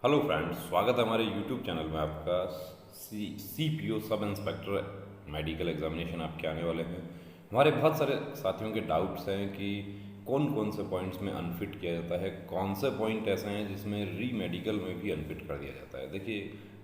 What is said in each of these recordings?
Hello friends, स्वागत है हमारे यूट्यूब चैनल में आपका। CPO sub inspector medical examination आपके आने वाले हैं। हमारे बहुत सारे साथियों के डाउट्स हैं कि कौन कौन से पॉइंट्स में अनफिट किया जाता है, कौन से पॉइंट ऐसे हैं जिसमें री मेडिकल में भी अनफिट कर दिया जाता है। देखिए,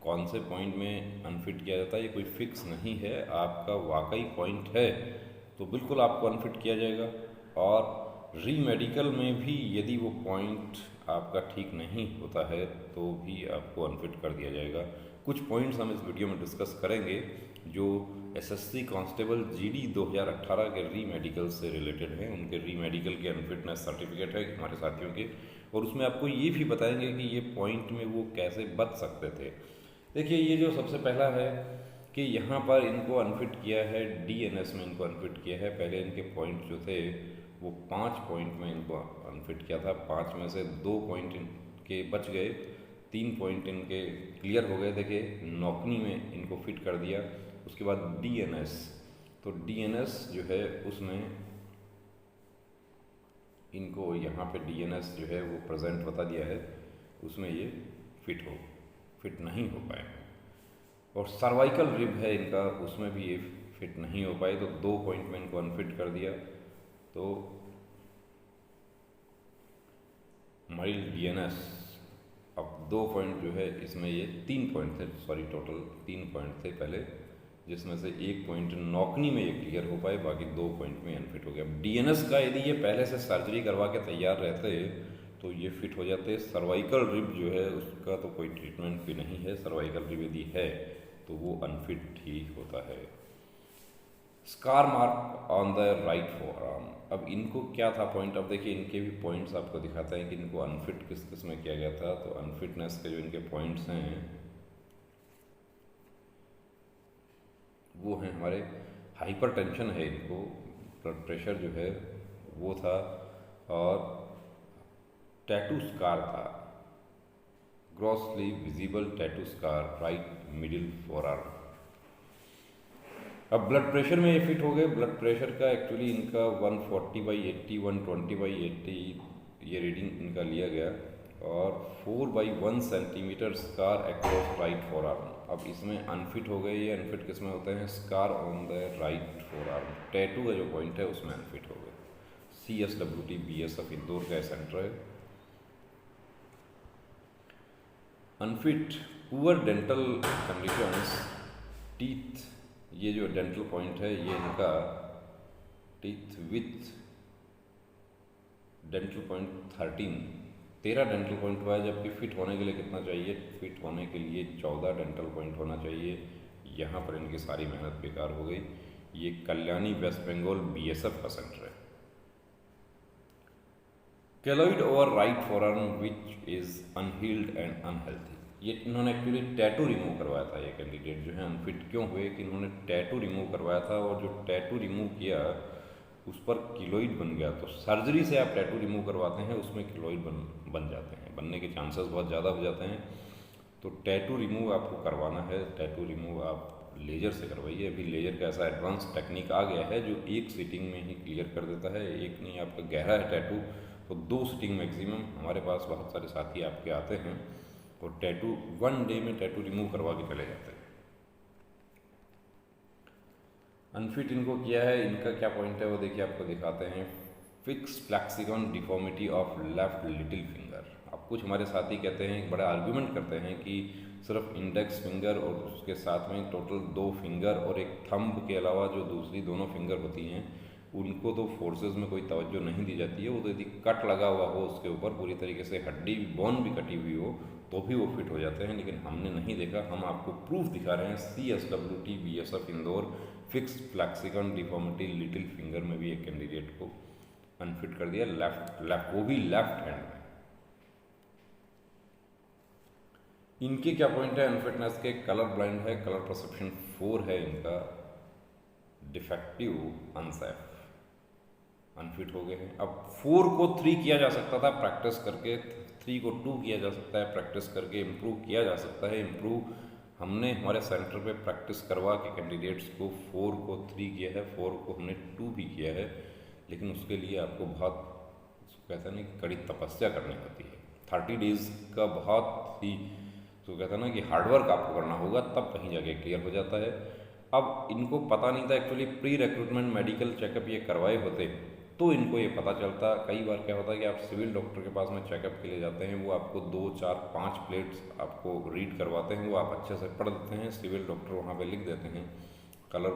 कौन से पॉइंट में अनफिट किया जाता है ये कोई फिक्स नहीं है। आपका वाकई पॉइंट है तो बिल्कुल आपको अनफिट किया जाएगा, और री मेडिकल में भी यदि वो पॉइंट आपका ठीक नहीं होता है तो भी आपको अनफिट कर दिया जाएगा। कुछ पॉइंट्स हम इस वीडियो में डिस्कस करेंगे जो एसएससी कांस्टेबल जीडी 2018 के री मेडिकल से रिलेटेड हैं। उनके री मेडिकल के अनफिटनेस सर्टिफिकेट है हमारे साथियों के, और उसमें आपको ये भी बताएंगे कि ये पॉइंट में वो कैसे बच सकते थे। देखिए, ये जो सबसे पहला है कि यहाँ पर इनको अनफिट किया है, डीएनएस में इनको अनफिट किया है। पहले इनके पॉइंट जो थे वो 5 पॉइंट में इनको अनफिट किया था। 5 में से 2 पॉइंट इनके बच गए, 3 पॉइंट इनके क्लियर हो गए। देखिए, नौकनी में इनको फिट कर दिया। उसके बाद डीएनएस, तो डीएनएस जो है उसमें इनको यहाँ पे डीएनएस जो है वो प्रेजेंट बता दिया है, उसमें ये फिट नहीं हो पाए। और सर्वाइकल रिब है इनका, उसमें भी ये फिट नहीं हो पाए, तो 2 पॉइंट में इनको अनफिट कर दिया। तो माइल्ड डीएनएस, अब 2 पॉइंट जो है इसमें ये 3 पॉइंट थे, सॉरी टोटल 3 पॉइंट थे पहले, जिसमें से 1 पॉइंट नौकनी में ये क्लियर हो पाए, बाकी 2 पॉइंट में अनफिट हो गया। डीएनएस का यदि ये पहले से सर्जरी करवा के तैयार रहते तो ये फिट हो जाते। सर्वाइकल रिब जो है उसका तो कोई ट्रीटमेंट भी नहीं है, सर्वाइकल रिब यदि है तो वो अनफिट ही होता है। Scar mark on the right four arm, अब इनको क्या था पॉइंट। अब देखिए, इनके भी पॉइंट्स आपको दिखाते हैं कि इनको अनफिट किस किस में किया गया था। तो अनफिटनेस के जो इनके पॉइंट्स हैं वो हैं हमारे हाइपरटेंशन है, इनको ब्लड प्रेशर जो है वो था, और टैटू स्कार था, grossly visible tattoo scar right middle four arm. अब ब्लड प्रेशर में ये फिट हो गए। ब्लड प्रेशर का एक्चुअली इनका 140/80, 120/80 ये रीडिंग इनका लिया गया, और 4/1 centimetre scar across right four arm. अब इसमें अनफिट हो गए। ये अनफिट किस में होते हैं? Scar on the right four arm, tattoo का जो पॉइंट है उसमें अनफिट हो गए। CSWT BSF इंदौर का सेंटर है। Unfit poor dental conditions, teeth, ये जो डेंटल पॉइंट है ये इनका teeth with dental point 13 dental point हुआ है, जबकि फिट होने के लिए कितना चाहिए? फिट होने के लिए 14 डेंटल पॉइंट होना चाहिए। यहाँ पर इनकी सारी मेहनत बेकार हो गई। ये कल्याणी वेस्ट बंगाल BSF का सेंटर है। Keloid over right forearm which is unhealed and unhealthy, ये इन्होंने एक्चुअली टैटू रिमूव करवाया था। ये कैंडिडेट जो है अनफिट क्यों हुए कि इन्होंने टैटू रिमूव करवाया था, और जो टैटू रिमूव किया उस पर किलोइड बन गया। तो सर्जरी से आप टैटू रिमूव करवाते हैं उसमें किलोइड बन जाते हैं, बनने के चांसेस बहुत ज़्यादा हो जाते हैं। तो टैटू रिमूव आपको करवाना है, टैटू रिमूव आप लेजर से करवाइए। अभी लेजर का ऐसा एडवांस टेक्निक आ गया है जो 1 सीटिंग में ही क्लियर कर देता है। एक नहीं, आपका गहरा है टैटू तो 2 सीटिंग मैक्सिमम। हमारे पास बहुत सारे साथी आपके आते हैं और टैटू 1 डे में टैटू रिमूव करवा के चले जाते हैं। अनफिट इनको किया है, इनका क्या पॉइंट है वो देखिए, आपको दिखाते हैं। Fix flexion deformity of left little finger. अब कुछ हमारे साथी कहते हैं, बड़ा आर्ग्यूमेंट करते हैं कि सिर्फ इंडेक्स फिंगर और उसके साथ में टोटल 2 फिंगर और एक थंब के अलावा जो दूसरी दोनों फिंगर होती हैं उनको तो फोर्सेस में कोई तवज्जो नहीं दी जाती है। वो तो यदि कट लगा हुआ हो उसके ऊपर पूरी तरीके से, हड्डी बोन भी कटी हुई हो तो भी वो फिट हो जाते हैं, लेकिन हमने नहीं देखा। हम आपको प्रूफ दिखा रहे हैं। CSWT BSF Indore fix flexion deformity little finger में भी एक कैंडिडेट को अनफिट कर दिया, लेफ्ट वो भी लेफ्ट हैंड में। इनके क्या पॉइंट है अनफिटनेस के? कलर ब्लाइंड है, कलर परसेप्शन 4 है इनका, डिफेक्टिव, अनसेफ, अनफिट हो गए हैं। अब 4 को 3 किया जा सकता था प्रैक्टिस करके, 3 को 2 किया जा सकता है प्रैक्टिस करके, इम्प्रूव किया जा सकता है। इम्प्रूव हमने हमारे सेंटर पे प्रैक्टिस करवा के कैंडिडेट्स को 4 को 3 किया है, 4 को हमने 2 भी किया है, लेकिन उसके लिए आपको बहुत, कहते हैं ना, कड़ी तपस्या करनी होती है। 30 डेज का बहुत ही, तो कहता है ना कि हार्डवर्क आपको करना होगा, तब कहीं जाके क्लियर हो जाता है। अब इनको पता नहीं था actually, pre recruitment medical checkup ये करवाए होते तो इनको ये पता चलता। कई बार क्या होता है कि आप सिविल डॉक्टर के पास में चेकअप के लिए जाते हैं, वो आपको 2 4 5 प्लेट्स आपको रीड करवाते हैं, वो आप अच्छे से पढ़ देते हैं, सिविल डॉक्टर वहाँ पे लिख देते हैं colour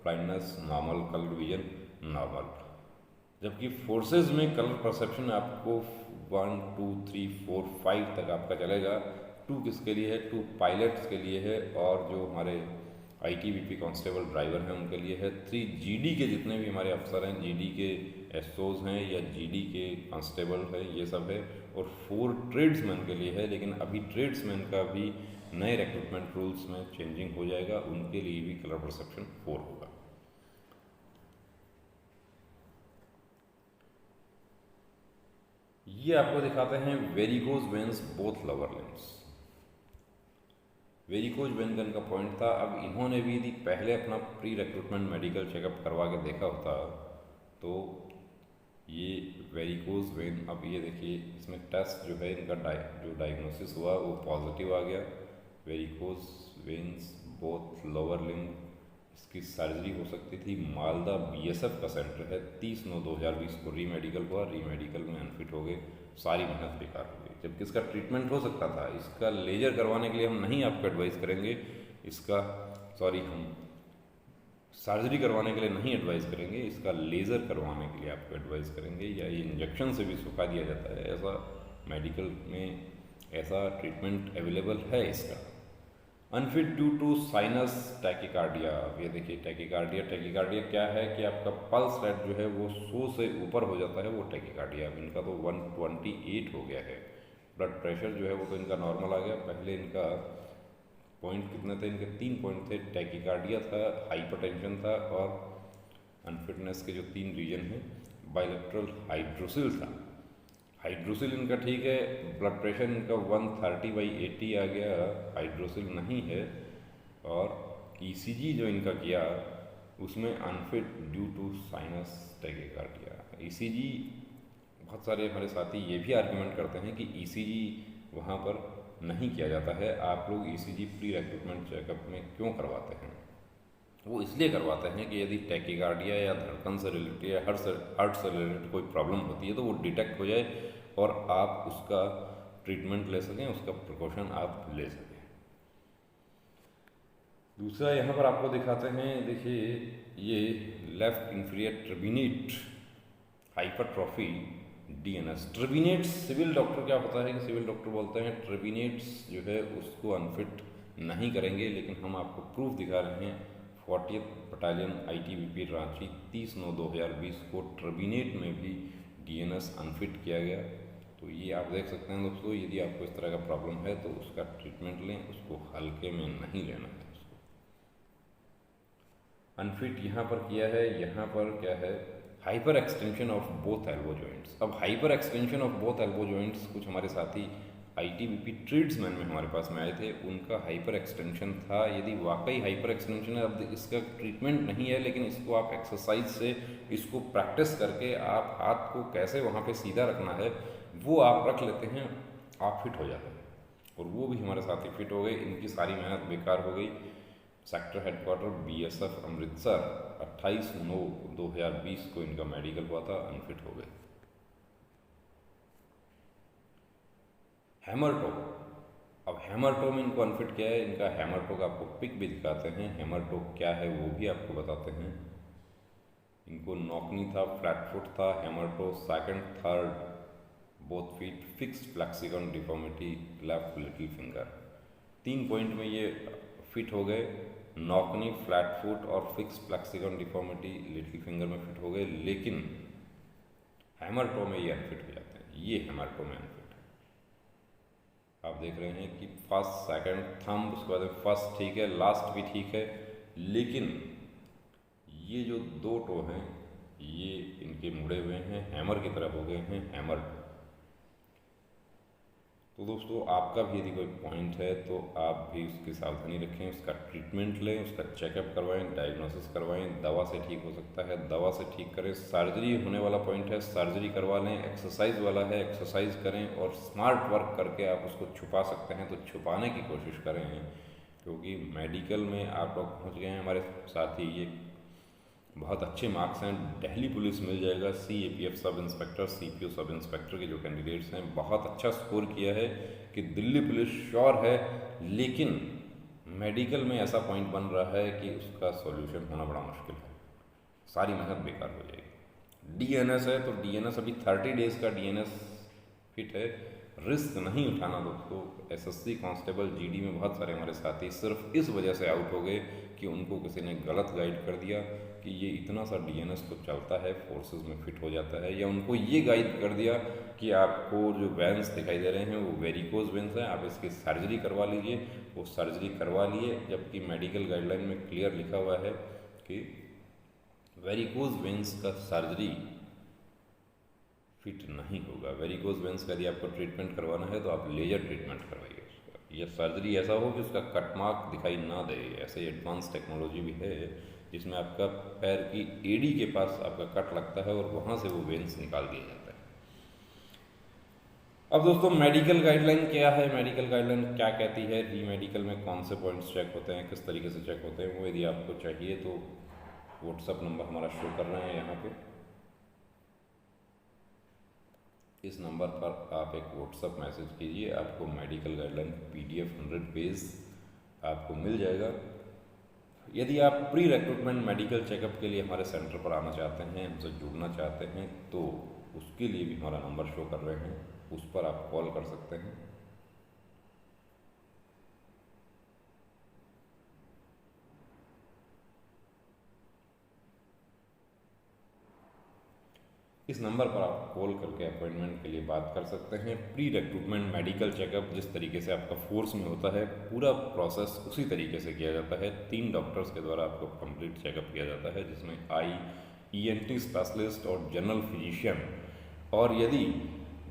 blindness normal, colour vision normal. जबकि फोर्सेज में कलर परसेप्शन आपको 1 2 3 4 5 तक आपका चलेगा। 2 किसके लिए है? 2 पायलट्स के लिए है, और जो हमारे ITBP कांस्टेबल ड्राइवर हैं उनके लिए है। 3 GD के जितने भी हमारे अफसर हैं, GD के SOs हैं या GD के कांस्टेबल है, ये सब है। और 4 ट्रेड्समैन के लिए है, लेकिन अभी ट्रेड्समैन का भी नए रिक्रूटमेंट रूल्स में चेंजिंग हो जाएगा, उनके लिए भी कलर परसेप्शन 4 होगा। ये आपको दिखाते हैं varicose veins both lower limbs. Varicose vein का इनका पॉइंट था। अब इन्होंने भी यदि पहले अपना प्री रिक्रूटमेंट मेडिकल चेकअप करवा के देखा होता तो ये वेरिकोज वेन, अब ये देखिए इसमें टेस्ट जो है इनका जो डायग्नोसिस हुआ वो पॉजिटिव आ गया। Varicose veins both lower limb, इसकी सर्जरी हो सकती थी। मालदा BSF का सेंटर है, 30/9/2020 को री मेडिकल हुआ, री मेडिकल में अनफिट हो गए, सारी मेहनत बेकार हो गई। जबकि इसका ट्रीटमेंट हो सकता था। इसका लेजर करवाने के लिए हम नहीं आपको एडवाइस करेंगे, इसका हम सर्जरी करवाने के लिए नहीं एडवाइस करेंगे, इसका लेज़र करवाने के लिए आपको एडवाइस करेंगे, या ये इंजेक्शन से भी सुखा दिया जाता है। ऐसा मेडिकल में ऐसा ट्रीटमेंट अवेलेबल है इसका। Unfit due to sinus tachycardia. अब ये देखिए टैकिकार्डिया, टैकिकार्डिया क्या है कि आपका पल्स रेट जो है वो 100 से ऊपर हो जाता है, वो टैकिकार्डिया। अब इनका तो 128 हो गया है। ब्लड प्रेशर जो है वो तो इनका नॉर्मल आ गया। पहले इनका पॉइंट कितने थे? इनके 3 पॉइंट थे। टैकिकार्डिया था, हाइपरटेंशन था, और अनफिटनेस के जो 3 रीजन हैं, बायलेटरल हाइड्रोसिल था। हाइड्रोसिल इनका ठीक है, ब्लड प्रेशर इनका 130/80 आ गया, हाइड्रोसिल नहीं है। और ECG जो इनका किया उसमें unfit due to sinus tachycardia. ECG, बहुत सारे हमारे साथी ये भी आर्ग्यूमेंट करते हैं कि ECG वहाँ पर नहीं किया जाता है। आप लोग ECG प्री रिक्रूटमेंट चेकअप में क्यों करवाते हैं? वो इसलिए करवाते हैं कि यदि टैकिकार्डिया या धड़कन से रिलेटेड या हार्ट से रिलेटेड कोई प्रॉब्लम होती है तो वो डिटेक्ट हो जाए और आप उसका ट्रीटमेंट ले सकें, उसका प्रिकॉशन आप ले सकें। दूसरा यहाँ पर आपको दिखाते हैं, देखिए ये left inferior turbinate hypertrophy DNS। Turbinates, civil doctor क्या होता है कि सिविल डॉक्टर बोलते हैं ट्रिबिनेट्स जो है उसको अनफिट नहीं करेंगे, लेकिन हम आपको प्रूफ दिखा रहे हैं। 40th बटालियन ITBP रांची 30/9/2020 को ट्रिबिनेट में भी DNS अनफिट किया गया। तो ये आप देख सकते हैं दोस्तों, यदि आपको इस तरह का प्रॉब्लम है तो उसका ट्रीटमेंट लें, उसको हल्के में नहीं लेना है। उसको अनफिट यहाँ पर किया है। यहाँ पर क्या है? Hyperextension of both elbow joints. अब hyperextension of both elbow joints कुछ हमारे साथी ITBP ट्रेड्समैन में हमारे पास में आए थे, उनका हाइपर एक्सटेंशन था। यदि वाकई हाइपर एक्सटेंशन है, अब इसका ट्रीटमेंट नहीं है, लेकिन इसको आप एक्सरसाइज से, इसको प्रैक्टिस करके आप हाथ को कैसे वहाँ पे सीधा रखना है वो आप रख लेते हैं, आप फिट हो जाते हैं। और वो भी हमारे साथी फिट हो गए, इनकी सारी मेहनत बेकार हो गई। सेक्टर हेडक्वार्टर BSF अमृतसर 28/9/2020 को इनका मेडिकल हुआ था, अनफिट हो गए। हैमरटो, अब हैमरटो में इनको अनफिट किया है। इनका हैमरटो का आपको पिक भी दिखाते हैं, हैमरटो क्या है वो भी आपको बताते हैं। इनको नॉकनी था, फ्लैट फुट था, hammertoe 2nd 3rd both feet, fixed flexion deformity, left little finger. 3 point में ये फिट हो गए। नॉकनी, फ्लैट फुट और fix flexion deformity little finger में फिट हो गए, लेकिन हैमरटो में ये अनफिट हो जाते हैं। ये हैमरटो में अनफिट है। आप देख रहे हैं कि 1st 2nd थंब, उसके बाद फर्स्ट ठीक है, लास्ट भी ठीक है, लेकिन ये जो 2 टो हैं ये इनके मुड़े हुए हैं, हैमर की तरह हो गए हैं, हैमर। तो दोस्तों आपका भी यदि कोई पॉइंट है तो आप भी उसकी सावधानी रखें, उसका ट्रीटमेंट लें, उसका चेकअप करवाएं, डायग्नोसिस करवाएं। दवा से ठीक हो सकता है, दवा से ठीक करें। सर्जरी होने वाला पॉइंट है, सर्जरी करवा लें। एक्सरसाइज वाला है, एक्सरसाइज करें। और स्मार्ट वर्क करके आप उसको छुपा सकते हैं तो छुपाने की कोशिश करें, क्योंकि मेडिकल में आप लोग पहुँच गए हैं। हमारे साथ ही ये बहुत अच्छे मार्क्स हैं, दिल्ली पुलिस मिल जाएगा, CAPF sub inspector, CPO sub inspector के जो कैंडिडेट्स हैं, बहुत अच्छा स्कोर किया है कि दिल्ली पुलिस श्योर है। लेकिन मेडिकल में ऐसा पॉइंट बन रहा है कि उसका सॉल्यूशन होना बड़ा मुश्किल है, सारी मेहनत बेकार हो जाएगी। DNS है तो DNS अभी 30 डेज का DNS फिट है, रिस्क नहीं उठाना दोस्तों। SSC कांस्टेबल GD में बहुत सारे हमारे साथी सिर्फ इस वजह से आउट हो गए कि उनको किसी ने गलत गाइड कर दिया कि ये इतना सा DNS तो चलता है, फोर्सेस में फिट हो जाता है, या उनको ये गाइड कर दिया कि आपको जो वेंस दिखाई दे रहे हैं वो वेरिकोज वेंस हैं, आप इसकी सर्जरी करवा लीजिए। वो सर्जरी करवा लिए, जबकि मेडिकल गाइडलाइन में क्लियर लिखा हुआ है कि वेरिकोज वेंस का सर्जरी फिट नहीं होगा। वेरिकोज वेंस का यदि आपको ट्रीटमेंट करवाना है तो आप लेजर ट्रीटमेंट करवाइए उसका, या सर्जरी ऐसा हो कि उसका कट मार्क दिखाई ना दे। ऐसे एडवांस टेक्नोलॉजी भी है जिसमें आपका पैर की एडी के पास आपका कट लगता है और वहाँ से वो वेंस निकाल दिया जाता है। अब दोस्तों मेडिकल गाइडलाइन क्या है, मेडिकल गाइडलाइन क्या कहती है, री मेडिकल में कौन से पॉइंट्स चेक होते हैं, किस तरीके से चेक होते हैं, वो यदि आपको चाहिए तो व्हाट्सअप नंबर हमारा शो कर रहे हैं यहाँ पे। इस नंबर पर आप एक व्हाट्सअप मैसेज कीजिए, आपको मेडिकल गाइडलाइन PDF 100 पेज आपको मिल जाएगा। यदि आप प्री रिक्रूटमेंट मेडिकल चेकअप के लिए हमारे सेंटर पर आना चाहते हैं, हमसे जुड़ना चाहते हैं, तो उसके लिए भी हमारा नंबर शो कर रहे हैं, उस पर आप कॉल कर सकते हैं। इस नंबर पर आप कॉल करके अपॉइंटमेंट के लिए बात कर सकते हैं। प्री रिक्रूटमेंट मेडिकल चेकअप जिस तरीके से आपका फोर्स में होता है, पूरा प्रोसेस उसी तरीके से किया जाता है। 3 डॉक्टर्स के द्वारा आपको कंप्लीट चेकअप किया जाता है, जिसमें ENT स्पेशलिस्ट और जनरल फिजिशियन, और यदि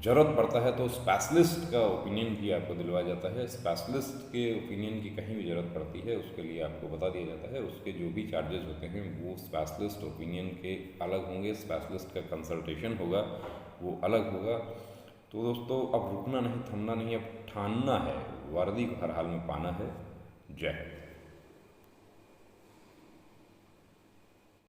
ज़रूरत पड़ता है तो स्पेशलिस्ट का ओपिनियन भी आपको दिलवाया जाता है। स्पेशलिस्ट के ओपिनियन की कहीं भी ज़रूरत पड़ती है उसके लिए आपको बता दिया जाता है। उसके जो भी चार्जेस होते हैं वो स्पेशलिस्ट ओपिनियन के अलग होंगे, स्पेशलिस्ट का कंसल्टेशन होगा वो अलग होगा। तो दोस्तों अब रुकना नहीं, थमना नहीं, अब ठानना है, वर्दी को हर हाल में पाना है। जय हिंद।